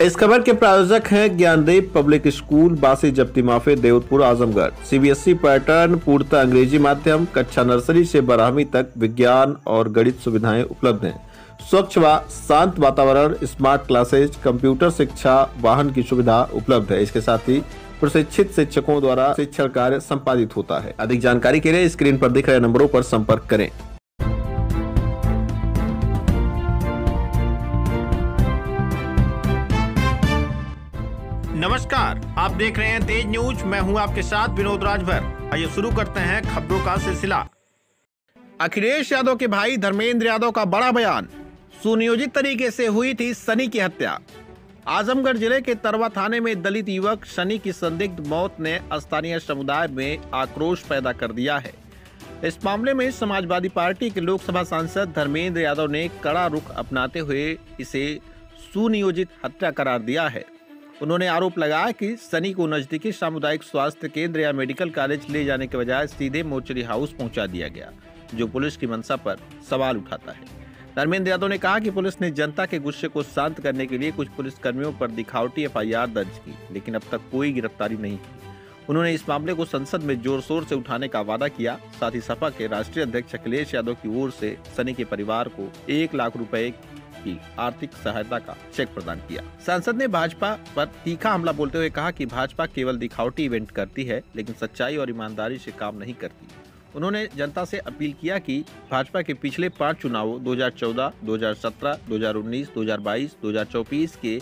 इस खबर के प्रायोजक हैं ज्ञानदेव पब्लिक स्कूल, बासी जप्ती माफी, देवपुर, आजमगढ़। सीबीएसई पैटर्न, पूर्णतः अंग्रेजी माध्यम, कक्षा नर्सरी से 12वीं तक विज्ञान और गणित सुविधाएं उपलब्ध हैं। स्वच्छ व शांत वातावरण, स्मार्ट क्लासेज, कंप्यूटर शिक्षा, वाहन की सुविधा उपलब्ध है। इसके साथ ही प्रशिक्षित शिक्षकों द्वारा शिक्षण कार्य संपादित होता है। अधिक जानकारी के लिए स्क्रीन पर दिख रहे नंबरों पर संपर्क करें। नमस्कार, आप देख रहे हैं तेज न्यूज। मैं हूं आपके साथ विनोद राजभर। आइए शुरू करते हैं खबरों का सिलसिला। अखिलेश यादव के भाई धर्मेंद्र यादव का बड़ा बयान। सुनियोजित तरीके से हुई थी सनी की हत्या। आजमगढ़ जिले के तरवा थाने में दलित युवक सनी की संदिग्ध मौत ने स्थानीय समुदाय में आक्रोश पैदा कर दिया है। इस मामले में समाजवादी पार्टी के लोकसभा सांसद धर्मेंद्र यादव ने कड़ा रुख अपनाते हुए इसे सुनियोजित हत्या करार दिया है। उन्होंने आरोप लगाया कि सनी को नजदीकी सामुदायिक स्वास्थ्य केंद्र या मेडिकल कॉलेज ले जाने के बजाय सीधे मोर्चरी हाउस पहुंचा दिया गया, जो पुलिस की मंशा पर सवाल उठाता है। धर्मेंद्र यादव ने कहा कि पुलिस ने जनता के गुस्से को शांत करने के लिए कुछ पुलिसकर्मियों पर दिखावटी एफआईआर दर्ज की, लेकिन अब तक कोई गिरफ्तारी नहीं की। उन्होंने इस मामले को संसद में जोर शोर से उठाने का वादा किया। साथ ही सपा के राष्ट्रीय अध्यक्ष अखिलेश यादव की ओर से सनी के परिवार को 1 लाख रुपए की आर्थिक सहायता का चेक प्रदान किया। सांसद ने भाजपा पर तीखा हमला बोलते हुए कहा कि भाजपा केवल दिखावटी इवेंट करती है, लेकिन सच्चाई और ईमानदारी से काम नहीं करती। उन्होंने जनता से अपील किया कि भाजपा के पिछले 5 चुनावों 2014, 2017, 2019, 2022, 2024 के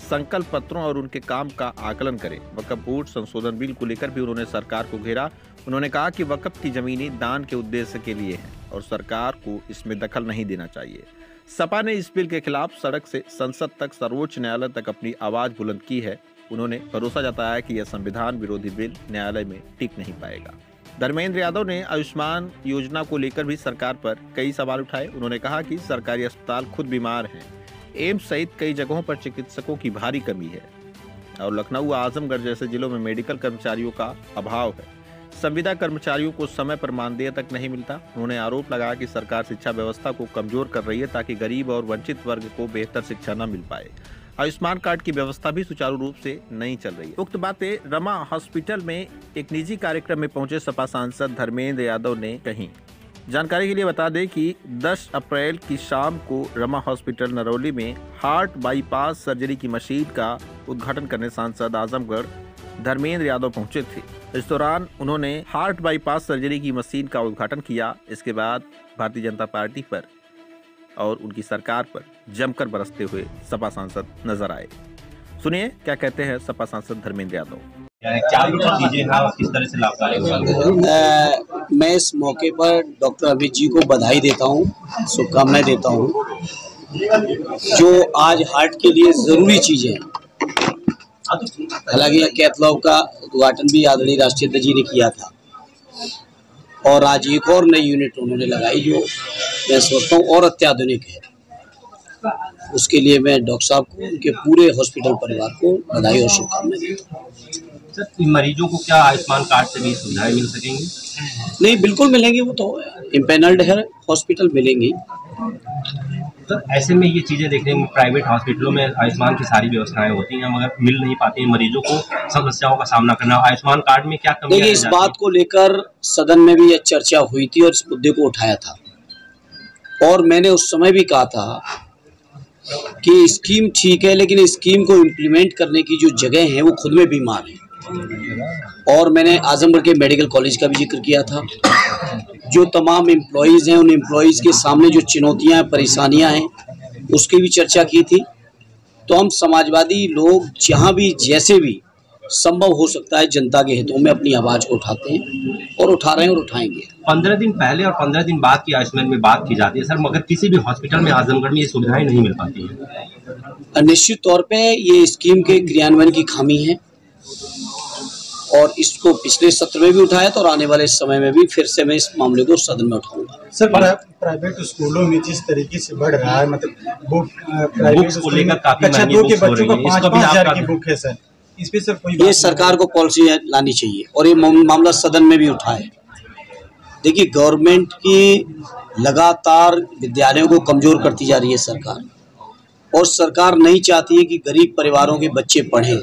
संकल्प पत्रों और उनके काम का आकलन करें। वक्फ बोर्ड संशोधन बिल को लेकर भी उन्होंने सरकार को घेरा। उन्होंने कहा कि वक्फ की जमीनें दान के उद्देश्य के लिए हैं और सरकार को इसमें दखल नहीं देना चाहिए। सपा ने इस बिल के खिलाफ सड़क से संसद तक, सर्वोच्च न्यायालय तक अपनी आवाज बुलंद की है। उन्होंने भरोसा जताया कि यह संविधान विरोधी बिल न्यायालय में टिक नहीं पाएगा। धर्मेंद्र यादव ने आयुष्मान योजना को लेकर भी सरकार पर कई सवाल उठाए। उन्होंने कहा कि सरकारी अस्पताल खुद बीमार हैं, एम्स सहित कई जगहों पर चिकित्सकों की भारी कमी है और लखनऊ व आजमगढ़ जैसे जिलों में मेडिकल कर्मचारियों का अभाव है। संविदा कर्मचारियों को समय पर मानदेय तक नहीं मिलता। उन्होंने आरोप लगाया कि सरकार शिक्षा व्यवस्था को कमजोर कर रही है ताकि गरीब और वंचित वर्ग को बेहतर शिक्षा न मिल पाए। आयुष्मान कार्ड की व्यवस्था भी सुचारू रूप से नहीं चल रही है। उक्त बातें रमा हॉस्पिटल में एक निजी कार्यक्रम में पहुंचे सपा सांसद धर्मेंद्र यादव ने कही। जानकारी के लिए बता दें कि 10 अप्रैल की शाम को रमा हॉस्पिटल नरौली में हार्ट बाईपास सर्जरी की मशीन का उद्घाटन करने सांसद आजमगढ़ धर्मेंद्र यादव पहुंचे थे। इस दौरान उन्होंने हार्ट बाईपास सर्जरी की मशीन का उद्घाटन किया। इसके बाद भारतीय जनता पार्टी पर और उनकी सरकार पर जमकर बरसते हुए सपा सांसद नजर आए। सुनिए क्या कहते हैं सपा सांसद धर्मेंद्र यादव। किस तरह से लाभकारी मैं इस मौके पर डॉक्टर अमित जी को बधाई देता हूँ, शुभकामनाएं देता हूँ। जो आज हार्ट के लिए जरूरी चीजें हैं, हालांकि कैथलैब का उद्घाटन भी आदरणीय राष्ट्रीय अध्यक्ष जी ने किया था और आज एक और नई यूनिट उन्होंने लगाई जो मैं सोचता हूँ और अत्याधुनिक है। उसके लिए मैं डॉक्टर साहब को, उनके पूरे हॉस्पिटल परिवार को बधाई और शुभकामनाएं देता हूँ। सर, मरीजों को क्या आयुष्मान कार्ड से भी सुविधाएं मिल सकेंगी? नहीं, बिल्कुल मिलेंगी। वो तो इम्पेनल्ड है, हॉस्पिटल मिलेंगी। तो ऐसे में ये चीज़ें देखने में प्राइवेट हॉस्पिटलों में आयुष्मान की सारी व्यवस्थाएं होती हैं मगर मिल नहीं पाती हैं, मरीजों को समस्याओं का सामना करना। आयुष्मान कार्ड में क्या कमी? देखिए, इस बात को लेकर सदन में भी यह चर्चा हुई थी और इस मुद्दे को उठाया था और मैंने उस समय भी कहा था कि स्कीम ठीक है, लेकिन स्कीम को इम्प्लीमेंट करने की जो जगह है वो खुद में बीमार है। और मैंने आजमगढ़ के मेडिकल कॉलेज का भी जिक्र किया था। जो तमाम एम्प्लॉयज़ हैं, उन एम्प्लॉयज़ के सामने जो चुनौतियां, परेशानियां हैं, उसकी भी चर्चा की थी। तो हम समाजवादी लोग जहां भी जैसे भी संभव हो सकता है जनता के हितों में अपनी आवाज़ को उठाते हैं और उठा रहे हैं और उठाएंगे। 15 दिन पहले और 15 दिन बाद की आयुष्मान में बात की जाती है सर, मगर किसी भी हॉस्पिटल में आजमगढ़ में ये सुविधाएं नहीं मिल पाती हैं। निश्चित तौर पे ये स्कीम के क्रियान्वयन की खामी है और इसको पिछले सत्र में भी उठाया था और आने वाले समय में भी फिर से मैं इस मामले को सदन में उठाऊंगा। सर, प्राइवेट स्कूलों में जिस तरीके से बढ़ रहा है, मतलब बुक प्राइवेट को लेकर काफी कक्षा 2 के बच्चों को 5,000 की बुक है सर, इस पे सर कोई ये सरकार को पॉलिसी लानी चाहिए और ये मामला सदन में भी उठाए। देखिए, गवर्नमेंट की लगातार विद्यालयों को कमजोर करती जा रही है सरकार। और सरकार नहीं चाहती है कि गरीब परिवारों के बच्चे पढ़ें,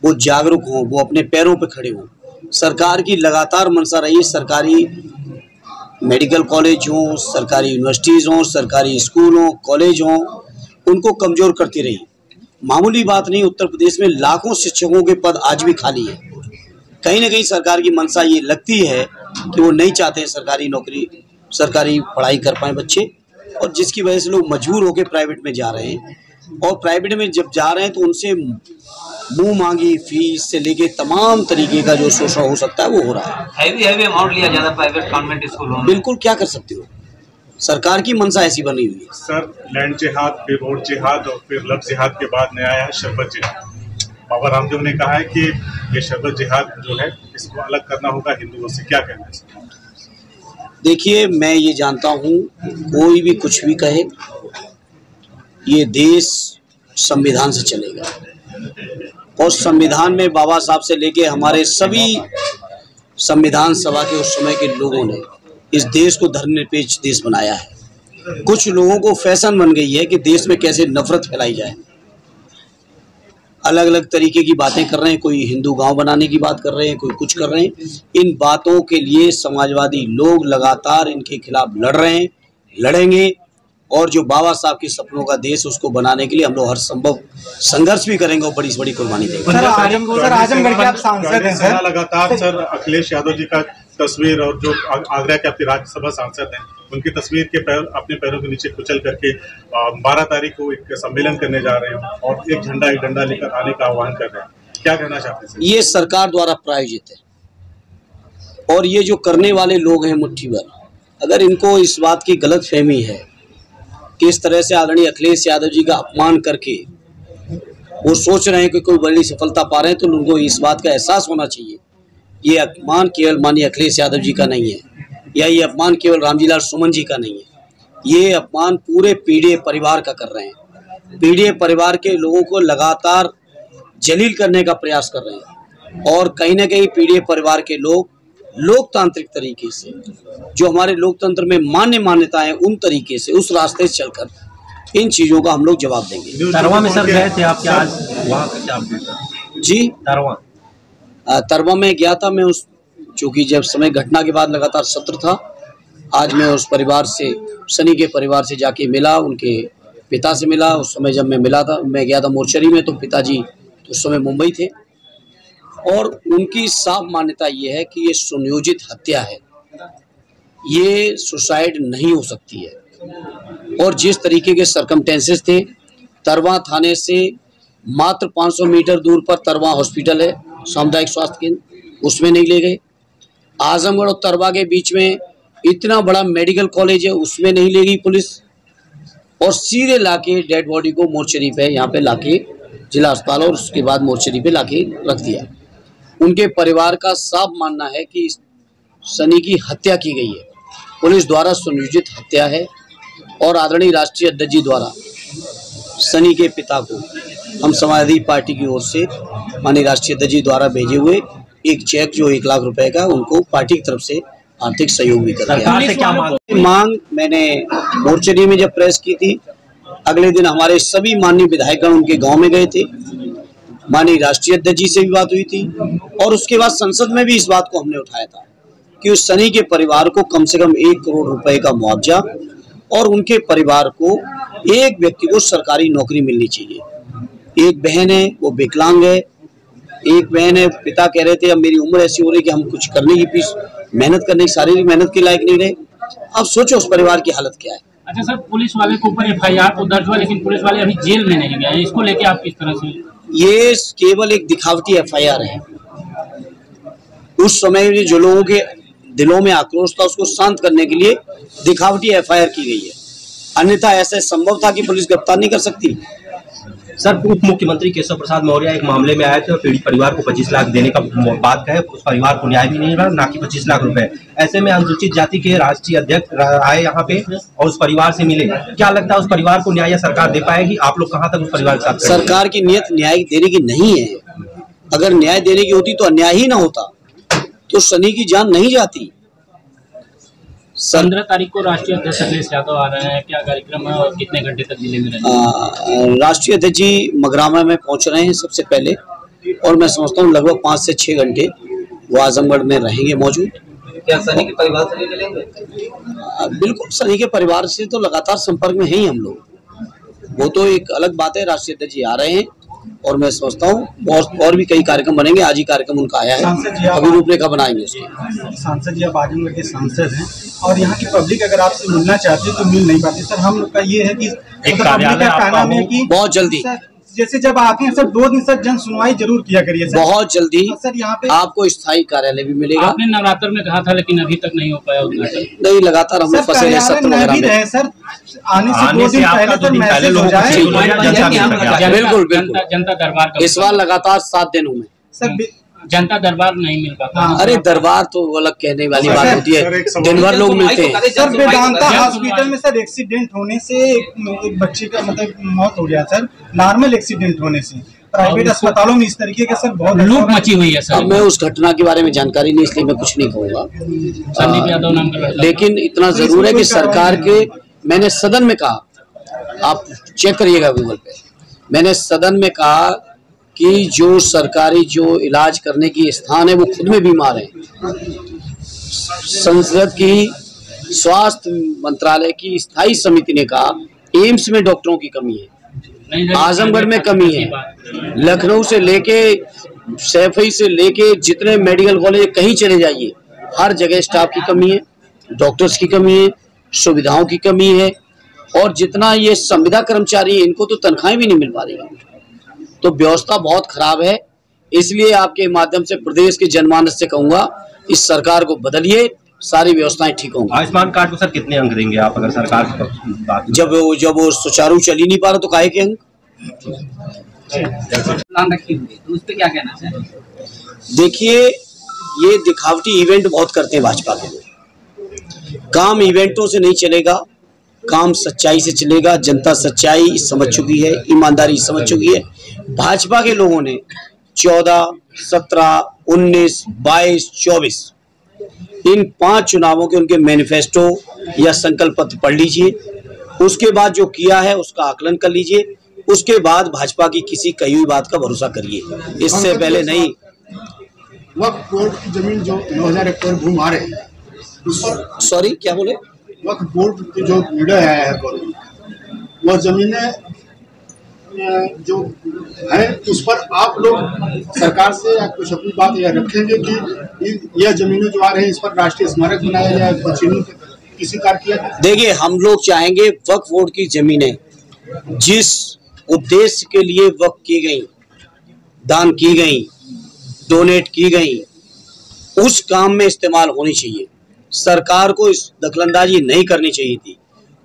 वो जागरूक हों, वो अपने पैरों पर खड़े हों। सरकार की लगातार मंशा रही है सरकारी मेडिकल कॉलेज हों, सरकारी यूनिवर्सिटीज़ हों, सरकारी स्कूल हों, कॉलेज हों, उनको कमज़ोर करती रही। मामूली बात नहीं, उत्तर प्रदेश में लाखों शिक्षकों के पद आज भी खाली है। कहीं ना कहीं सरकार की मंशा ये लगती है कि वो नहीं चाहते हैं सरकारी नौकरी, सरकारी पढ़ाई कर पाए बच्चे, और जिसकी वजह से लोग मजबूर होकर प्राइवेट में जा रहे हैं। और प्राइवेट में जब जा रहे हैं तो उनसे मुंह मांगी फीस से लेके तमाम तरीके का जो शोषण हो सकता है वो हो रहा है। हैवी अमाउंट लिया जाता है प्राइवेट कॉन्वेंट स्कूलों में। बिल्कुल, क्या कर सकते हो, सरकार की मंशा ऐसी बनी हुई है। सर, लैंड जिहाद, फिर वोट जिहाद और फिर लव जिहाद के बाद नया आया है शरबत जिहाद। बाबा रामदेव ने कहा है कि ये शरबत जिहाद जो है इसको अलग करना होगा हिंदुओं से, क्या कहना है इसका? देखिए, मैं ये जानता हूँ कोई भी कुछ भी कहे, ये देश संविधान से चलेगा और संविधान में बाबा साहब से लेके हमारे सभी संविधान सभा के उस समय के लोगों ने इस देश को धर्मनिरपेक्ष देश बनाया है। कुछ लोगों को फैशन बन गई है कि देश में कैसे नफरत फैलाई जाए, अलग अलग तरीके की बातें कर रहे हैं। कोई हिंदू गांव बनाने की बात कर रहे हैं, कोई कुछ कर रहे हैं। इन बातों के लिए समाजवादी लोग लगातार इनके खिलाफ लड़ रहे हैं, लड़ेंगे, और जो बाबा साहब के सपनों का देश उसको बनाने के लिए हम लोग हर संभव संघर्ष भी करेंगे और बड़ी से बड़ी कुर्बानी देंगे। सर, आजमगढ़ के आप सांसद हैं सर, लगातार सर अखिलेश यादव जी का तस्वीर और जो आगरा के आपके राज्यसभा सांसद हैं उनकी तस्वीर के अपने पैरों के नीचे कुचल करके 12 तारीख को एक सम्मेलन करने जा रहे हैं और एक झंडा एक डंडा लेकर आने का आह्वान कर रहे हैं, क्या कहना चाहते हैं? ये सरकार द्वारा प्रायोजित है और ये जो करने वाले लोग हैं मुट्ठी भर, अगर इनको इस बात की गलत फहमी है कि इस तरह से आदरणीय अखिलेश यादव जी का अपमान करके वो सोच रहे हैं कि कोई बड़ी सफलता पा रहे हैं, तो उनको इस बात का एहसास होना चाहिए ये अपमान केवल माननीय अखिलेश यादव जी का नहीं है, या ये अपमान केवल रामजीलाल सुमन जी का नहीं है, ये अपमान पूरे पीडीए परिवार का कर रहे हैं। पीडीए परिवार के लोगों को लगातार जलील करने का प्रयास कर रहे हैं और कहीं ना कहीं पीडीए परिवार के लोग लोकतांत्रिक तरीके से, जो हमारे लोकतंत्र में मान्यताएं, उन तरीके से, उस रास्ते से चलकर इन चीजों का हम लोग जवाब देंगे। तरवा में सर गए थे आप, क्या आज वहाँ का क्या अपडेट? जी, तरवा में गया था मैं, उस चूँकि जब समय घटना के बाद लगातार सत्र था, आज मैं उस परिवार से, सनी के परिवार से जाके मिला, उनके पिता से मिला। उस समय जब मैं मिला था, मैं गया था मोर्चरी में, तो पिताजी उस समय मुंबई थे और उनकी साफ मान्यता ये है कि ये सुनियोजित हत्या है, ये सुसाइड नहीं हो सकती है। और जिस तरीके के सर्कमटेंसेस थे, तरवा थाने से मात्र 500 मीटर दूर पर तरवा हॉस्पिटल है, सामुदायिक स्वास्थ्य केंद्र, उसमें नहीं ले गए। आजमगढ़ और तरवा के बीच में इतना बड़ा मेडिकल कॉलेज है, उसमें नहीं ले गई पुलिस, और सीधे लाके डेड बॉडी को मोर्चरी पे, यहाँ पे लाके जिला अस्पताल और उसके बाद मोर्चरी पे लाके रख दिया। उनके परिवार का साफ मानना है कि सनी की हत्या की गई है, पुलिस द्वारा सुनियोजित हत्या है और आदरणीय राष्ट्रीय अध्यक्ष जी द्वारा सनी के पिता को हम समाजवादी पार्टी की ओर से माननीय राष्ट्रीय अध्यक्ष जी द्वारा भेजे हुए एक चेक जो 1 लाख रुपए का, उनको पार्टी की तरफ से आर्थिक सहयोग भी कर दिया। मांग मैंने मोर्चरी में जब प्रेस की थी, अगले दिन हमारे सभी माननीय विधायकगण उनके गांव में गए थे, माननीय राष्ट्रीय अध्यक्ष जी से भी बात हुई थी और उसके बाद संसद में भी इस बात को हमने उठाया था कि उस सनी के परिवार को कम से कम 1 करोड़ रुपए का मुआवजा और उनके परिवार को एक व्यक्ति को सरकारी नौकरी मिलनी चाहिए। एक बहन है, वो विकलांग है, एक बहन है, पिता कह रहे थे अब मेरी उम्र ऐसी हो रही कि हम कुछ करने की, मेहनत करने की, शारीरिक मेहनत के लायक नहीं रहे। अब सोचो उस परिवार की हालत क्या है। अच्छा सर, पुलिस वाले के ऊपर FIR तो दर्ज हुआ, लेकिन पुलिस वाले अभी जेल में नहीं गए, इसको लेके आप किस तरह से? ये केवल एक दिखावटी FIR है। उस समय जो लोगों के दिलों में आक्रोश था, उसको शांत करने के लिए दिखावटी FIR की गई है, अन्यथा ऐसे संभव था कि पुलिस गिरफ्तार नहीं कर सकती। सर, उप मुख्यमंत्री केशव प्रसाद मौर्य एक मामले में आए थे और पीड़ित परिवार को 25 लाख देने का बात कहे, उस परिवार को न्याय भी नहीं मिला, ना कि 25 लाख रुपए। ऐसे में अनुसूचित जाति के राष्ट्रीय अध्यक्ष आए यहाँ पे और उस परिवार से मिले, क्या लगता है उस परिवार को न्याय सरकार दे पाएगी? आप लोग कहाँ तक उस परिवार के साथ? सरकार की नीयत न्याय देने की नहीं है। अगर न्याय देने की होती तो अन्याय ही ना होता, तो सनी की जान नहीं जाती। 15 तारीख को राष्ट्रीय अध्यक्ष अखिलेश यादव आ रहे हैं, क्या कार्यक्रम है और कितने घंटे तक जिले में रहेंगे? राष्ट्रीय अध्यक्ष जी मगरामा में पहुंच रहे हैं सबसे पहले, और मैं समझता हूँ लगभग 5 से 6 घंटे वो आजमगढ़ में रहेंगे मौजूद। क्या सनी के परिवार से भी मिलेंगे? बिल्कुल, सनी के परिवार से तो लगातार संपर्क में हैं ही हम लोग, वो तो एक अलग बात है। राष्ट्रीय अध्यक्ष जी आ रहे हैं और मैं समझता हूँ और भी कई कार्यक्रम बनेंगे। आज ही कार्यक्रम उनका आया है, अभी रूपरेखा बनाएंगे उसकी। सांसद जी आप आजमगढ़ के सांसद हैं और यहाँ की पब्लिक अगर आपसे मिलना चाहती है तो मिल नहीं पाती। सर हम लोग का ये है कि एक कार्यालय आपका हो, कि बहुत जल्दी जैसे जब आते हैं सर 2 दिन सर जन सुनवाई जरूर किया करिए सर। बहुत जल्दी सर यहाँ पे आपको स्थायी कार्यालय भी मिलेगा। आपने नवरात्र में कहा था लेकिन अभी तक नहीं हो पाया उद्घाटन। नहीं, लगातार हम लोग फंसे हैं सत्र वगैरह में। सर आने से 2 दिन पहले तो मैसेज हो जाए। बिल्कुल बिल्कुल, जनता दरबार का इस बार लगातार 7 दिनों में सर जनता दरबार नहीं मिल पाता। अरे दरबार तो अलग कहने वाली बात होती है, दिन भर लोग मिलते हैं। सर वेदांता हॉस्पिटल में सर एक्सीडेंट होने से एक बच्चे का मतलब मौत हो गया सर, नॉर्मल एक्सीडेंट होने से। प्राइवेट अस्पतालों में इस तरीके का सर बहुत लूट मची हुई है सर। अब मैं उस घटना के बारे में जानकारी नहीं, इसलिए मैं कुछ नहीं कहूँगा। संदीप यादव नाम का लड़का। लेकिन इतना जरूर है कि सरकार के, मैंने सदन में कहा, आप चेक करिएगा गूगल पे, मैंने सदन में कहा कि जो सरकारी जो इलाज करने की स्थान है वो खुद में बीमार हैं। संसद की स्वास्थ्य मंत्रालय की स्थायी समिति ने कहा एम्स में डॉक्टरों की कमी है, आजमगढ़ में कमी है, लखनऊ से लेके सैफई से लेके जितने मेडिकल कॉलेज कहीं चले जाइए हर जगह स्टाफ की कमी है, डॉक्टर्स की कमी है, सुविधाओं की कमी है, और जितना ये संविदा कर्मचारी है इनको तो तनख्वाहें भी नहीं मिल पा रही। तो व्यवस्था बहुत खराब है। इसलिए आपके माध्यम से प्रदेश के जनमानस से कहूंगा इस सरकार को बदलिए, सारी व्यवस्थाएं ठीक होंगी। आयुष्मान कार्ड को सर कितने अंक देंगे आप अगर सरकार की बात? जब वो सुचारू चल ही नहीं पा रहा तो काहे के अंक? प्लान रखी हुई है तो उस पर क्या कहना चाहिए? देखिए, ये दिखावटी इवेंट बहुत करते हैं भाजपा के लोग। काम इवेंटों से नहीं चलेगा, काम सच्चाई से चलेगा। जनता सच्चाई समझ चुकी है, ईमानदारी समझ चुकी है। भाजपा के लोगों ने 14, 17, 19, 22, 24 इन 5 चुनावों के उनके मैनिफेस्टो या संकल्प पत्र पढ़ लीजिए, उसके बाद जो किया है उसका आकलन कर लीजिए, उसके बाद भाजपा की किसी कही हुई बात का भरोसा करिए, इससे पहले नहीं। वक्फ बोर्ड की जमीन जो 9000 एकड़ भूमि आ रही है, सॉरी क्या बोले? वक्फ बोर्ड की जो निर्णय है वह जमीनें जो है उस पर आप लोग सरकार से या कुछ अपनी बात यह रखेंगे कि यह जमीनें जो आ रही है इस पर राष्ट्रीय स्मारक बनाया जाए, बचीनों किसी कार्य किया जाए? देखिए, हम लोग चाहेंगे वक्फ बोर्ड की जमीनें जिस उद्देश्य के लिए वक्फ की गई, दान की गई, डोनेट की गई, उस काम में इस्तेमाल होनी चाहिए। सरकार को इस दखलंदाजी नहीं करनी चाहिए थी,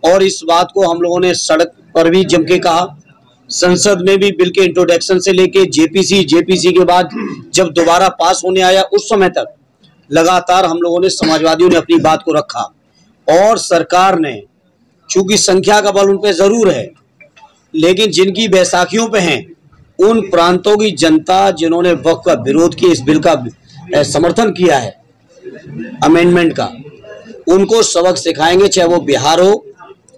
और इस बात को हम लोगों ने सड़क पर भी जम के कहा, संसद में भी बिल के इंट्रोडक्शन से लेके जेपीसी के बाद जब दोबारा पास होने आया उस समय तक लगातार हम लोगों ने, समाजवादियों ने अपनी बात को रखा, और सरकार ने, चूंकि संख्या का बल उन पे जरूर है, लेकिन जिनकी बैसाखियों पे हैं उन प्रांतों की जनता जिन्होंने वक्फ का विरोध किया, इस बिल का समर्थन किया है अमेंडमेंट का, उनको सबक सिखाएंगे, चाहे वो बिहार हो,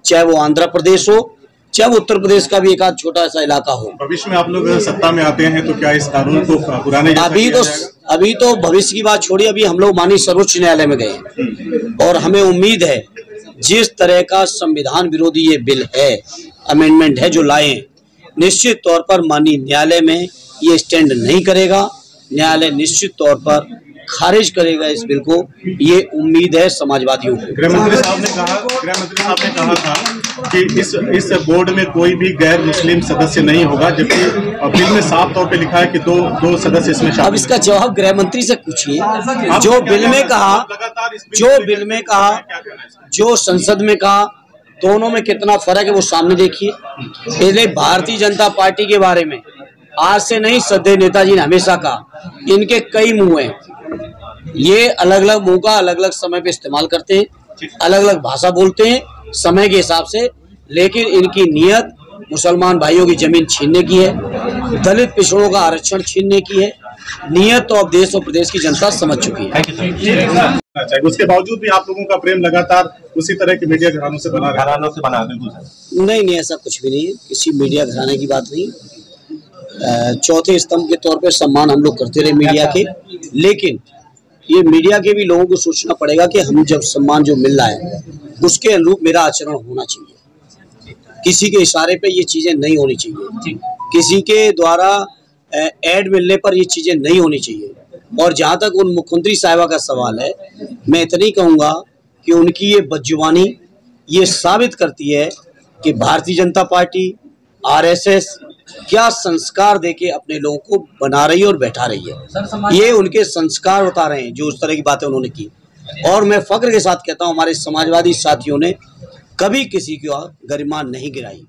चाहे वो आंध्र प्रदेश हो, चाहे वो उत्तर प्रदेश का भी एक आध छोटा सा इलाका हो। भविष्य में आप लोग सत्ता में आते हैं तो क्या इस कानून को पुराने अभी तो भविष्य की बात छोड़िए, अभी हम लोग माननीय सर्वोच्च न्यायालय में गए और हमें उम्मीद है जिस तरह का संविधान विरोधी ये बिल है, अमेंडमेंट है जो लाए हैं, निश्चित तौर पर माननीय न्यायालय में ये स्टैंड नहीं करेगा, न्यायालय निश्चित तौर पर खारिज करेगा इस बिल को, ये उम्मीद है समाजवादियों को। गृहमंत्री साहब ने कहा था कि इस बोर्ड में कोई भी गैर मुस्लिम सदस्य नहीं होगा, जबकि बिल में साफ तौर पे लिखा है कि दो सदस्य इसमें शामिल। अब इसका जवाब गृह मंत्री से पूछिए। जो बिल में कहा, जो संसद में कहा, दोनों में कितना फर्क है वो सामने देखिए। इसलिए भारतीय जनता पार्टी के बारे में आज से नहीं, श्रद्धेय नेताजी ने हमेशा कहा, इनके कई मुंह हैं, ये अलग अलग मुंह का अलग अलग समय पे इस्तेमाल करते हैं, अलग अलग भाषा बोलते हैं समय के हिसाब से, लेकिन इनकी नीयत मुसलमान भाइयों की जमीन छीनने की है, दलित पिछड़ों का आरक्षण छीनने की है, नीयत और देश और प्रदेश की जनता समझ चुकी है। अच्छा, उसके बावजूद भी आप लोगों का प्रेम लगातार उसी तरह के मीडिया घरानों से बना बिल्कुल नहीं, ऐसा कुछ भी नहीं है, किसी मीडिया घराने की बात नहीं। चौथे स्तंभ के तौर पे सम्मान हम लोग करते रहे मीडिया के, लेकिन ये मीडिया के भी लोगों को सोचना पड़ेगा कि हम जब सम्मान जो मिल रहा है उसके अनुरूप मेरा आचरण होना चाहिए। किसी के इशारे पे ये चीजें नहीं होनी चाहिए, किसी के द्वारा ऐड मिलने पर ये चीजें नहीं होनी चाहिए। और जहां तक उन मुख्यमंत्री साहिबा का सवाल है, मैं इतना ही कहूंगा कि उनकी ये बदजुबानी ये साबित करती है कि भारतीय जनता पार्टी, आरएसएस क्या संस्कार देके अपने लोगों को बना रही है और बैठा रही है। ये उनके संस्कार बता रहे हैं जो उस तरह की बातें उन्होंने की। और मैं फक्र के साथ कहता हूं, हमारे समाजवादी साथियों ने कभी किसी की गरिमा नहीं गिराई।